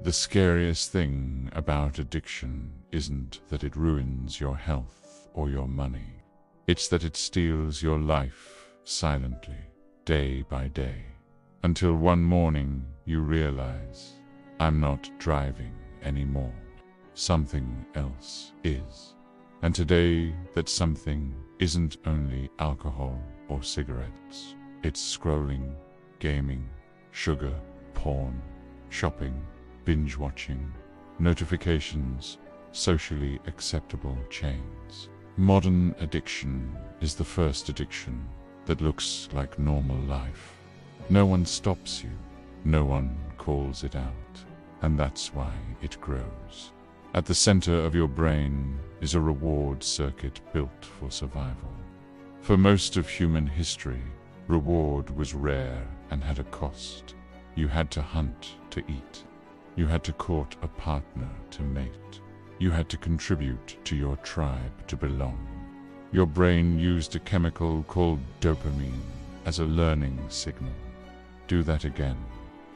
The scariest thing about addiction isn't that it ruins your health or your money. It's that it steals your life silently, day by day, until one morning you realize, I'm not driving anymore. Something else is. And today, that something isn't only alcohol or cigarettes. It's scrolling, gaming, sugar, porn, shopping, binge-watching, notifications, socially acceptable chains. Modern addiction is the first addiction that looks like normal life. No one stops you, no one calls it out, and that's why it grows. At the center of your brain is a reward circuit built for survival. For most of human history, reward was rare and had a cost. You had to hunt to eat. You had to court a partner to mate. You had to contribute to your tribe to belong. Your brain used a chemical called dopamine as a learning signal. Do that again.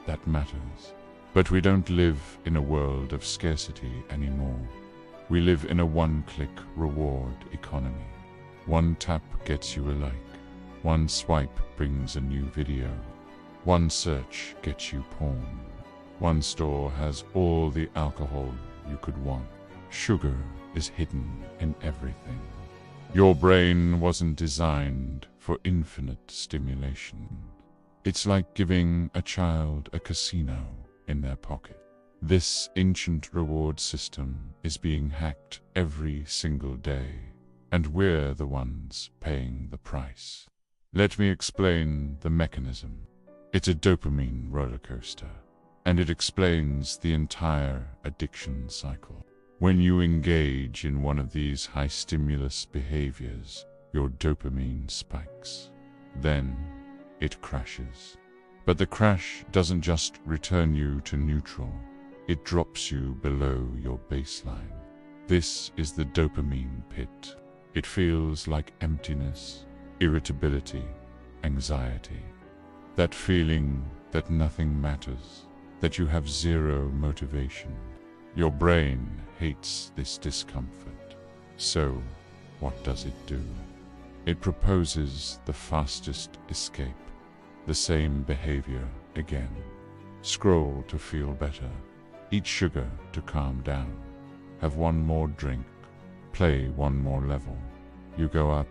That matters. But we don't live in a world of scarcity anymore. We live in a one-click reward economy. One tap gets you a like. One swipe brings a new video. One search gets you porn. One store has all the alcohol you could want. Sugar is hidden in everything. Your brain wasn't designed for infinite stimulation. It's like giving a child a casino in their pocket. This ancient reward system is being hacked every single day, and we're the ones paying the price. Let me explain the mechanism. It's a dopamine roller coaster, and it explains the entire addiction cycle. When you engage in one of these high-stimulus behaviors, your dopamine spikes. Then it crashes. But the crash doesn't just return you to neutral, it drops you below your baseline. This is the dopamine pit. It feels like emptiness, irritability, anxiety. That feeling that nothing matters, that you have zero motivation. Your brain hates this discomfort. So, what does it do? It proposes the fastest escape. The same behavior again. Scroll to feel better. Eat sugar to calm down. Have one more drink. Play one more level. You go up,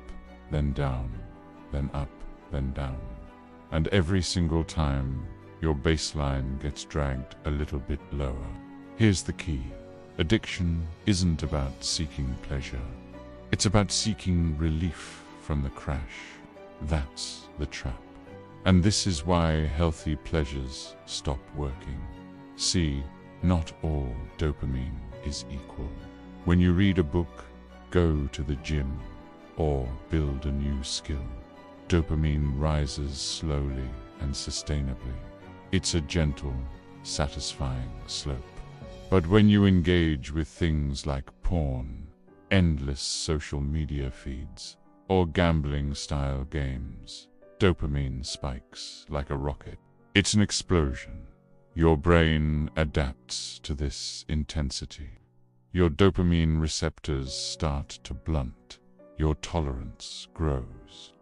then down, then up, then down. And every single time, your baseline gets dragged a little bit lower. Here's the key. Addiction isn't about seeking pleasure. It's about seeking relief from the crash. That's the trap. And this is why healthy pleasures stop working. See, not all dopamine is equal. When you read a book, go to the gym, or build a new skill, dopamine rises slowly and sustainably. It's a gentle, satisfying slope. But when you engage with things like porn, endless social media feeds, or gambling-style games, dopamine spikes like a rocket. It's an explosion. Your brain adapts to this intensity. Your dopamine receptors start to blunt. Your tolerance grows.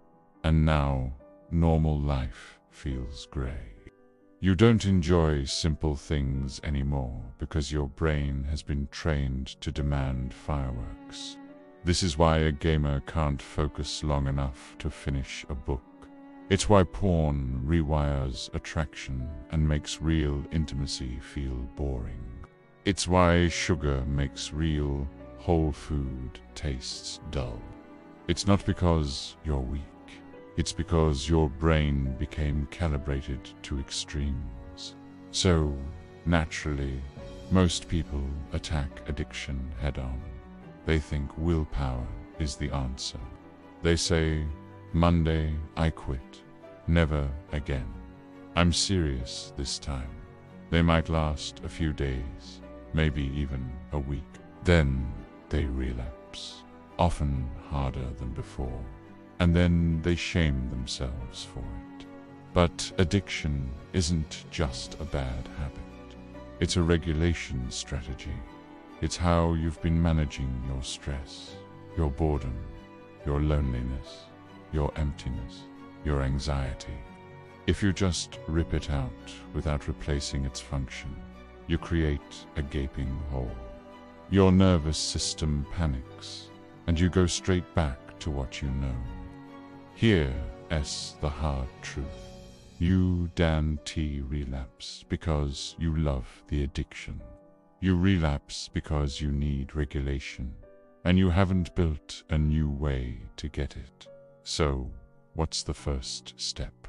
And now, normal life feels gray. You don't enjoy simple things anymore because your brain has been trained to demand fireworks. This is why a gamer can't focus long enough to finish a book. It's why porn rewires attraction and makes real intimacy feel boring. It's why sugar makes real, whole food tastes dull. It's not because you're weak. It's because your brain became calibrated to extremes. So, naturally, most people attack addiction head-on. They think willpower is the answer. They say, Monday, I quit. Never again. I'm serious this time. They might last a few days, maybe even a week. Then they relapse, often harder than before. And then they shame themselves for it. But addiction isn't just a bad habit. It's a regulation strategy. It's how you've been managing your stress, your boredom, your loneliness, your emptiness, your anxiety. If you just rip it out without replacing its function, you create a gaping hole. Your nervous system panics, and you go straight back to what you know. Here's the hard truth. You relapse because you love the addiction. You relapse because you need regulation, and you haven't built a new way to get it. So, what's the first step?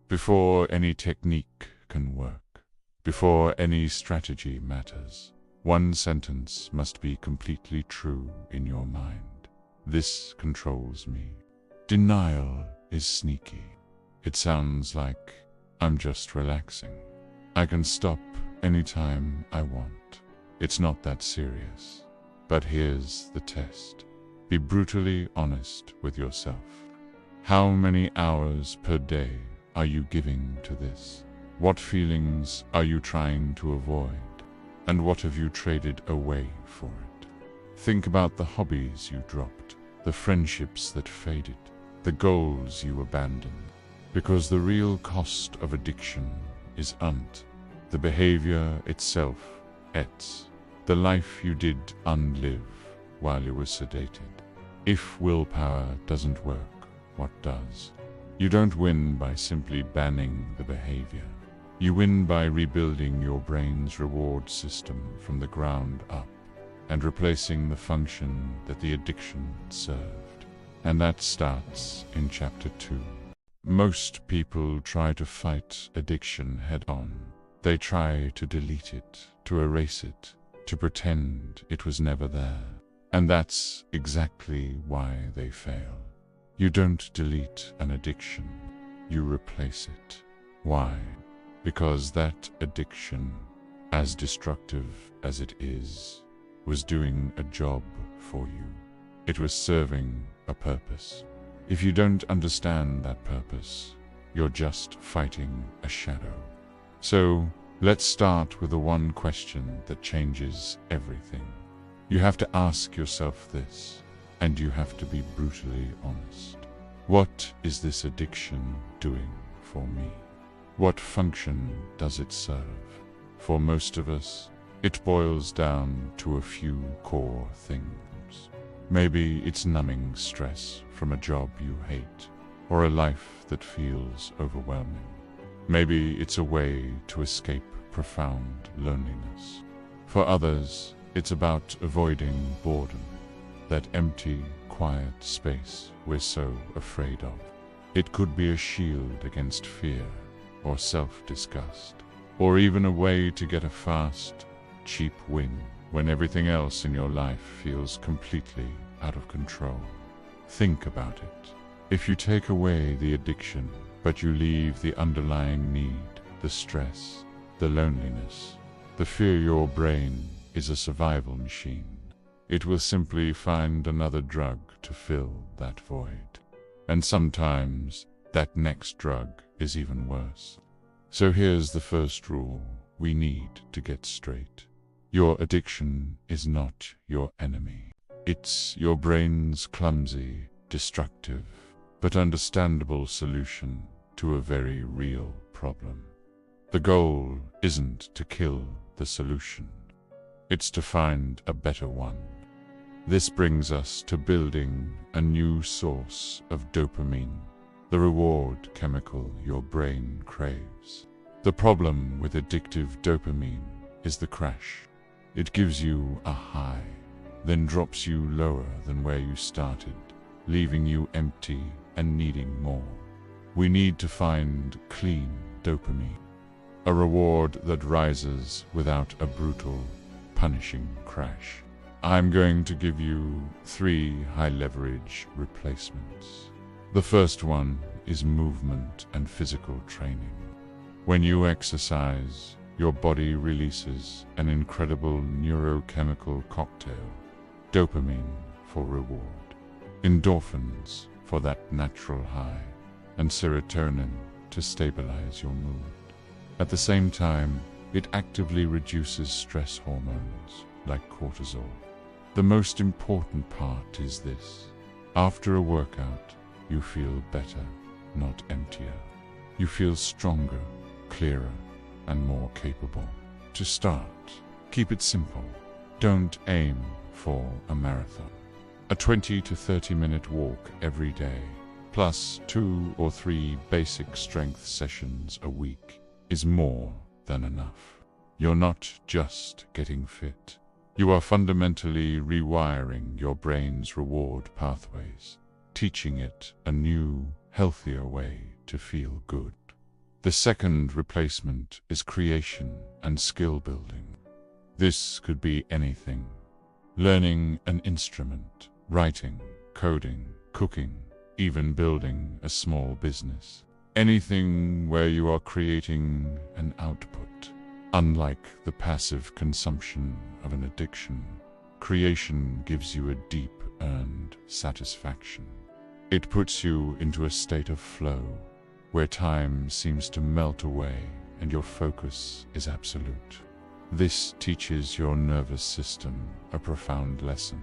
Before any technique can work, before any strategy matters, one sentence must be completely true in your mind. This controls me. Denial is sneaky. It sounds like, I'm just relaxing. I can stop anytime I want. It's not that serious. But here's the test. Be brutally honest with yourself. How many hours per day are you giving to this? What feelings are you trying to avoid? And what have you traded away for it? Think about the hobbies you dropped, the friendships that faded, the goals you abandoned. Because the real cost of addiction is the behavior itself, the life you did unlive while you were sedated. If willpower doesn't work, what does? You don't win by simply banning the behavior. You win by rebuilding your brain's reward system from the ground up and replacing the function that the addiction served. And that starts in Chapter 2. Most people try to fight addiction head-on. They try to delete it, to erase it, to pretend it was never there. And that's exactly why they fail. You don't delete an addiction, you replace it. Why? Because that addiction, as destructive as it is, was doing a job for you. It was serving a purpose. If you don't understand that purpose, you're just fighting a shadow. So, let's start with the one question that changes everything. You have to ask yourself this, and you have to be brutally honest. What is this addiction doing for me? What function does it serve? For most of us, it boils down to a few core things. Maybe it's numbing stress from a job you hate, or a life that feels overwhelming. Maybe it's a way to escape profound loneliness. For others, it's about avoiding boredom, that empty, quiet space we're so afraid of. It could be a shield against fear or self-disgust, or even a way to get a fast, cheap win when everything else in your life feels completely out of control. Think about it. If you take away the addiction, but you leave the underlying need, the stress, the loneliness, the fear, your brain is a survival machine. It will simply find another drug to fill that void. And sometimes that next drug is even worse. So here's the first rule we need to get straight. Your addiction is not your enemy. It's your brain's clumsy, destructive, but understandable solution to a very real problem. The goal isn't to kill the solution. It's to find a better one. This brings us to building a new source of dopamine, the reward chemical your brain craves. The problem with addictive dopamine is the crash. It gives you a high, then drops you lower than where you started, leaving you empty and needing more. We need to find clean dopamine, a reward that rises without a brutal, punishing crash. I'm going to give you 3 high-leverage replacements. The first one is movement and physical training. When you exercise, your body releases an incredible neurochemical cocktail: dopamine for reward, endorphins for that natural high, and serotonin to stabilize your mood. At the same time, It actively reduces stress hormones like cortisol. The most important part is this. After a workout, you feel better, not emptier. You feel stronger, clearer, and more capable. To start, keep it simple. Don't aim for a marathon. A 20 to 30-minute walk every day, plus 2 or 3 basic strength sessions a week, is more than enough. You're not just getting fit. You are fundamentally rewiring your brain's reward pathways, teaching it a new, healthier way to feel good. The second replacement is creation and skill building. This could be anything. Learning an instrument, writing, coding, cooking, even building a small business. Anything where you are creating an output. Unlike the passive consumption of an addiction, creation gives you a deep earned satisfaction. It puts you into a state of flow, where time seems to melt away and your focus is absolute. This teaches your nervous system a profound lesson.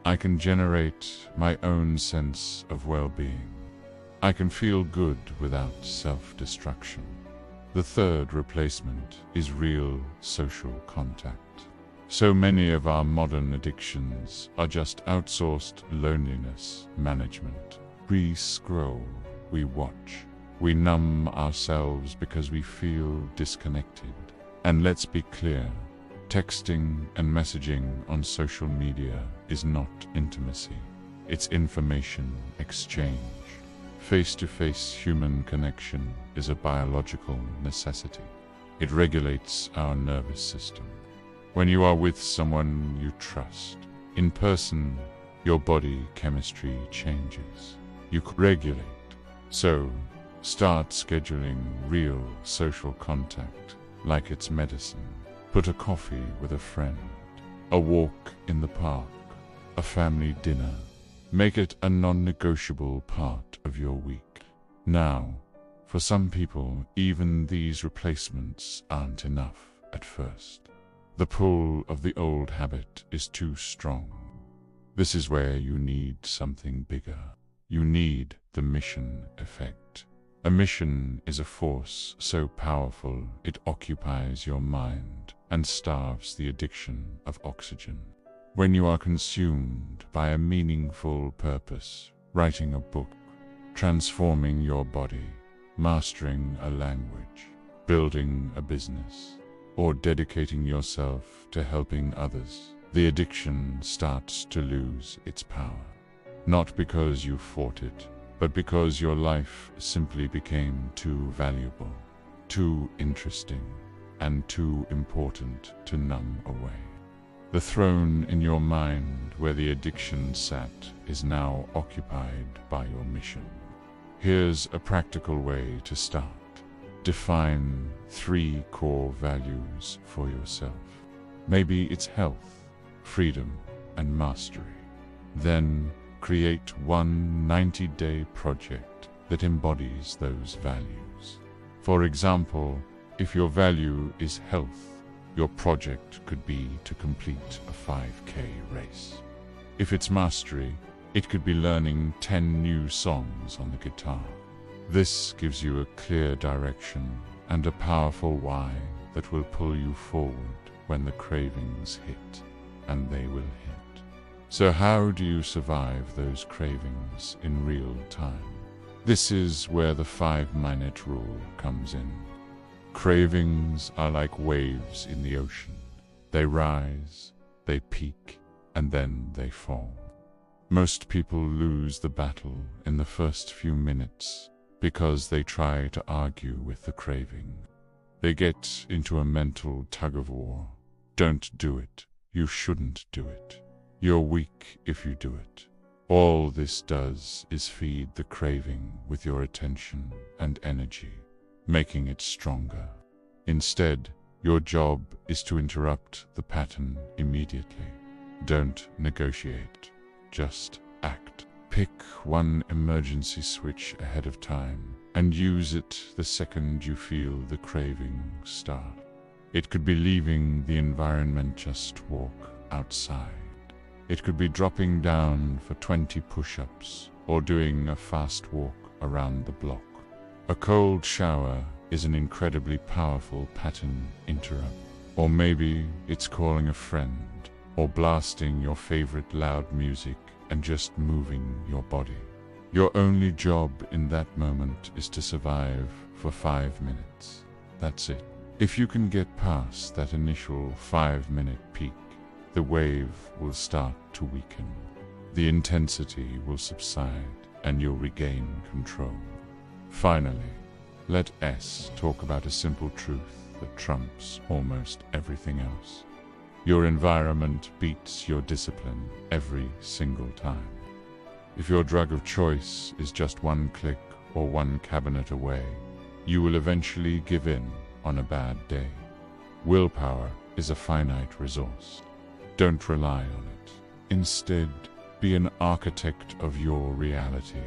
I can generate my own sense of well-being. I can feel good without self-destruction. The third replacement is real social contact. So many of our modern addictions are just outsourced loneliness management. We scroll, we watch, we numb ourselves because we feel disconnected. And let's be clear, texting and messaging on social media is not intimacy. It's information exchange. Face-to-face human connection is a biological necessity. It regulates our nervous system. When you are with someone you trust, in person, your body chemistry changes. You regulate. So, start scheduling real social contact like it's medicine. Put a coffee with a friend, a walk in the park, a family dinner. Make it a non-negotiable part of your week. Now, for some people, even these replacements aren't enough at first. The pull of the old habit is too strong. This is where you need something bigger. You need the mission effect. A mission is a force so powerful it occupies your mind and starves the addiction of oxygen. When you are consumed by a meaningful purpose, writing a book, transforming your body, mastering a language, building a business, or dedicating yourself to helping others, the addiction starts to lose its power. Not because you fought it, but because your life simply became too valuable, too interesting, and too important to numb away. The throne in your mind where the addiction sat is now occupied by your mission. Here's a practical way to start. Define 3 core values for yourself. Maybe it's health, freedom, and mastery. Then create one 90-day project that embodies those values. For example, if your value is health, your project could be to complete a 5K race. If it's mastery, it could be learning 10 new songs on the guitar. This gives you a clear direction and a powerful why that will pull you forward when the cravings hit, and they will hit. So how do you survive those cravings in real time? This is where the 5-minute rule comes in. Cravings are like waves in the ocean. They rise, they peak, and then they fall. Most people lose the battle in the first few minutes because they try to argue with the craving. They get into a mental tug-of-war. Don't do it. You shouldn't do it. You're weak if you do it. All this does is feed the craving with your attention and energy, making it stronger. Instead, your job is to interrupt the pattern immediately. Don't negotiate, just act. Pick one emergency switch ahead of time and use it the second you feel the craving start. It could be leaving the environment just to walk outside. It could be dropping down for 20 push-ups or doing a fast walk around the block. A cold shower is an incredibly powerful pattern interrupt. Or maybe it's calling a friend or blasting your favorite loud music and just moving your body. Your only job in that moment is to survive for 5 minutes. That's it. If you can get past that initial 5-minute peak, the wave will start to weaken. The intensity will subside and you'll regain control. Finally, let S talk about a simple truth that trumps almost everything else. Your environment beats your discipline every single time. If your drug of choice is just one click or one cabinet away, you will eventually give in on a bad day. Willpower is a finite resource. Don't rely on it. Instead, be an architect of your reality.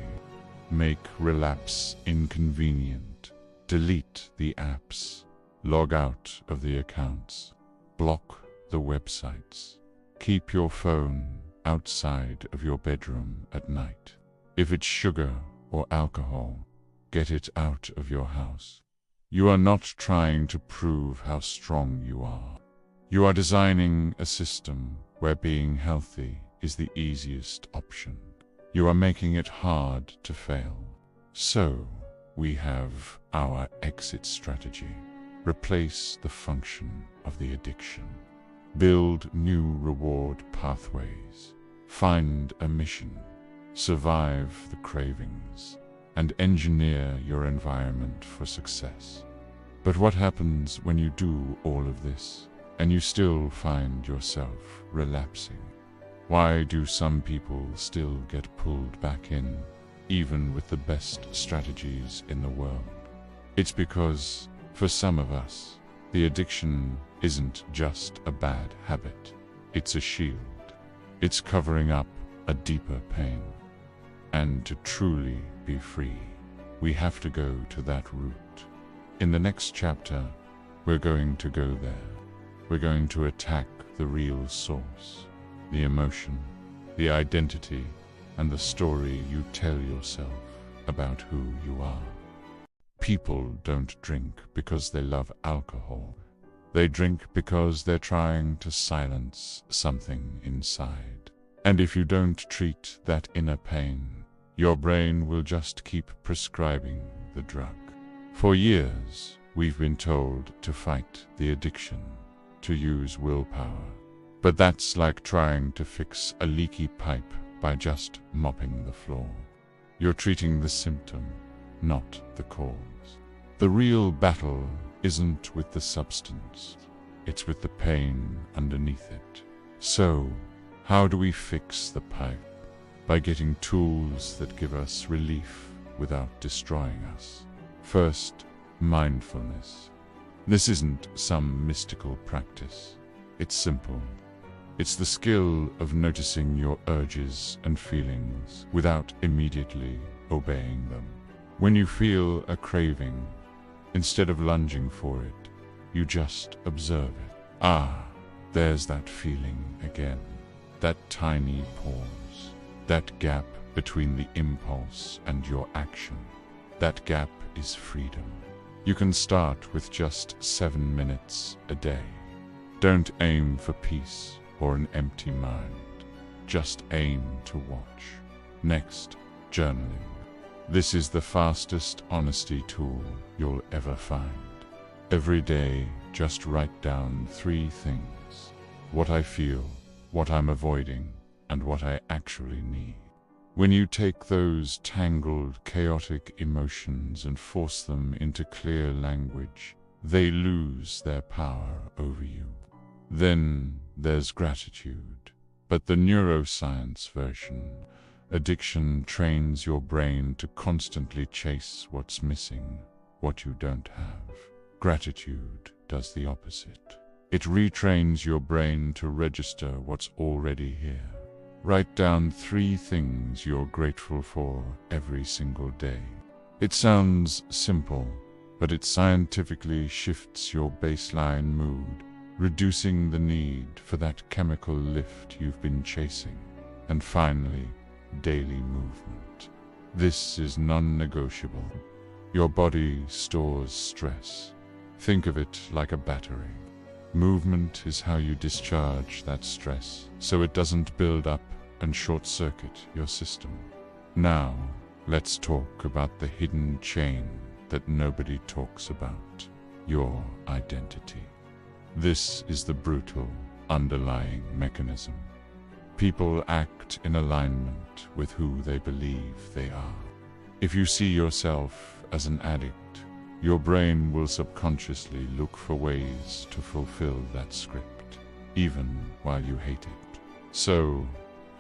Make relapse inconvenient. Delete the apps. Log out of the accounts. Block the websites. Keep your phone outside of your bedroom at night. If it's sugar or alcohol, get it out of your house. You are not trying to prove how strong you are. You are designing a system where being healthy is the easiest option. You are making it hard to fail. So, we have our exit strategy. Replace the function of the addiction. Build new reward pathways. Find a mission. Survive the cravings. And engineer your environment for success. But what happens when you do all of this and you still find yourself relapsing? Why do some people still get pulled back in, even with the best strategies in the world? It's because, for some of us, the addiction isn't just a bad habit. It's a shield. It's covering up a deeper pain. And to truly be free, we have to go to that root. In the next chapter, we're going to go there. We're going to attack the real source, the emotion, the identity, and the story you tell yourself about who you are. People don't drink because they love alcohol. They drink because they're trying to silence something inside. And if you don't treat that inner pain, your brain will just keep prescribing the drug. For years, we've been told to fight the addiction, to use willpower. But that's like trying to fix a leaky pipe by just mopping the floor. You're treating the symptom, not the cause. The real battle isn't with the substance, it's with the pain underneath it. So, how do we fix the pipe? By getting tools that give us relief without destroying us. First, mindfulness. This isn't some mystical practice. It's simple. It's the skill of noticing your urges and feelings without immediately obeying them. When you feel a craving, instead of lunging for it, you just observe it. Ah, there's that feeling again. That tiny pause. That gap between the impulse and your action. That gap is freedom. You can start with just 7 minutes a day. Don't aim for peace or an empty mind. Just aim to watch. Next, journaling. This is the fastest honesty tool you'll ever find. Every day, just write down 3 things. What I feel, what I'm avoiding, and what I actually need. When you take those tangled, chaotic emotions and force them into clear language, they lose their power over you. Then there's gratitude. But the neuroscience version, addiction trains your brain to constantly chase what's missing, what you don't have. Gratitude does the opposite. It retrains your brain to register what's already here. Write down 3 things you're grateful for every single day. It sounds simple, but it scientifically shifts your baseline mood, reducing the need for that chemical lift you've been chasing. And finally, daily movement. This is non-negotiable. Your body stores stress. Think of it like a battery. Movement is how you discharge that stress, so it doesn't build up and short-circuit your system. Now, let's talk about the hidden chain that nobody talks about: your identity. This is the brutal, underlying mechanism. People act in alignment with who they believe they are. If you see yourself as an addict, your brain will subconsciously look for ways to fulfill that script, even while you hate it. So,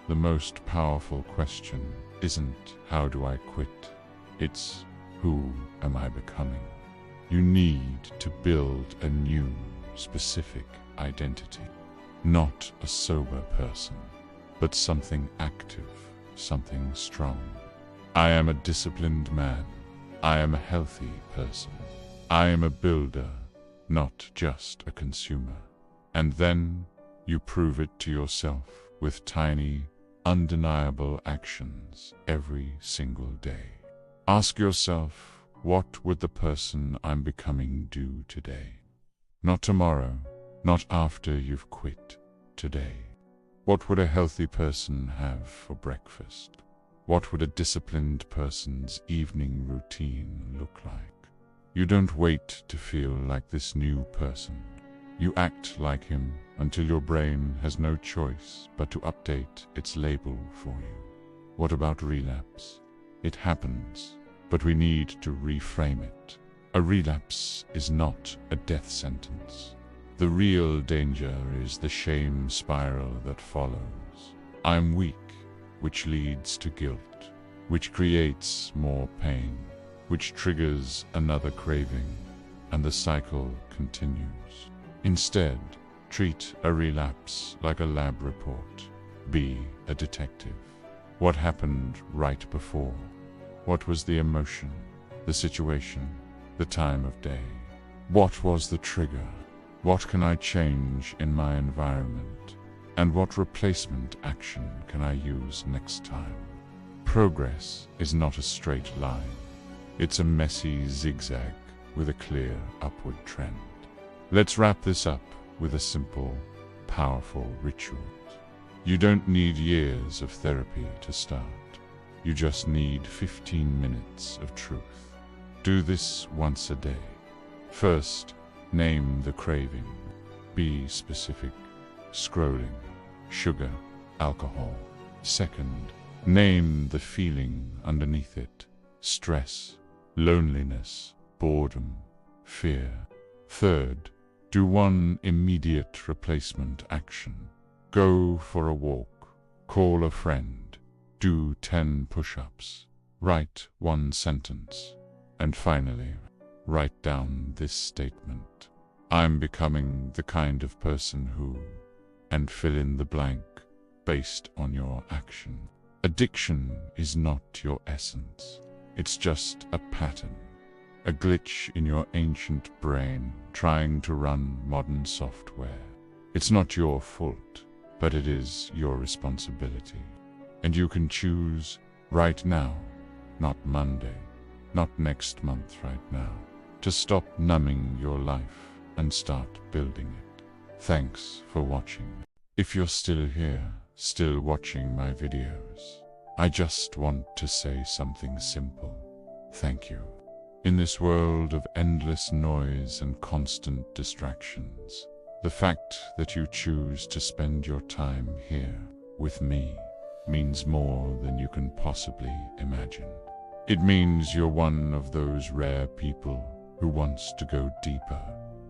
the most powerful question isn't "how do I quit?" It's "who am I becoming?" You need to build a new, specific identity. Not a sober person, but something active, something strong. I am a disciplined man. I am a healthy person. I am a builder, not just a consumer. And then you prove it to yourself with tiny, undeniable actions every single day. Ask yourself, what would the person I'm becoming do today? Not tomorrow, not after you've quit. Today. What would a healthy person have for breakfast? What would a disciplined person's evening routine look like? You don't wait to feel like this new person. You act like him until your brain has no choice but to update its label for you. What about relapse? It happens, but we need to reframe it. A relapse is not a death sentence. The real danger is the shame spiral that follows. I'm weak, which leads to guilt, which creates more pain, which triggers another craving, and the cycle continues. Instead, treat a relapse like a lab report. Be a detective. What happened right before? What was the emotion, the situation, the time of day? What was the trigger? What can I change in my environment? And what replacement action can I use next time? Progress is not a straight line. It's a messy zigzag with a clear upward trend. Let's wrap this up with a simple, powerful ritual. You don't need years of therapy to start. You just need 15 minutes of truth. Do this once a day. First, name the craving. Be specific. Scrolling, sugar, alcohol. Second, name the feeling underneath it. Stress, loneliness, boredom, fear. Third, do one immediate replacement action. Go for a walk. Call a friend. Do 10 push-ups. Write 1 sentence. And finally, write down this statement. I'm becoming the kind of person who, and fill in the blank based on your action. Addiction is not your essence. It's just a pattern, a glitch in your ancient brain trying to run modern software. It's not your fault, but it is your responsibility. And you can choose right now, not Monday, not next month, right now, to stop numbing your life and start building it. Thanks for watching. If you're still here, still watching my videos, I just want to say something simple. Thank you. In this world of endless noise and constant distractions, the fact that you choose to spend your time here with me means more than you can possibly imagine. It means you're one of those rare people who wants to go deeper,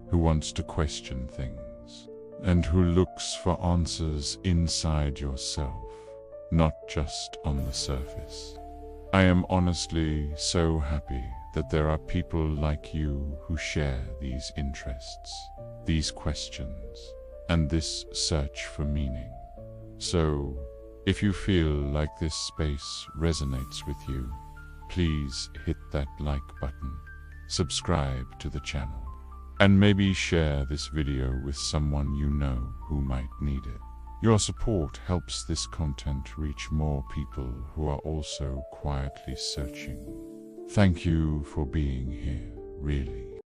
who wants to question things, and who looks for answers inside yourself, not just on the surface. I am honestly so happy that there are people like you who share these interests, these questions, and this search for meaning. So, if you feel like this space resonates with you, please hit that like button. subscribe to the channel, and maybe share this video with someone you know who might need it. Your support helps this content reach more people who are also quietly searching. Thank you for being here, really.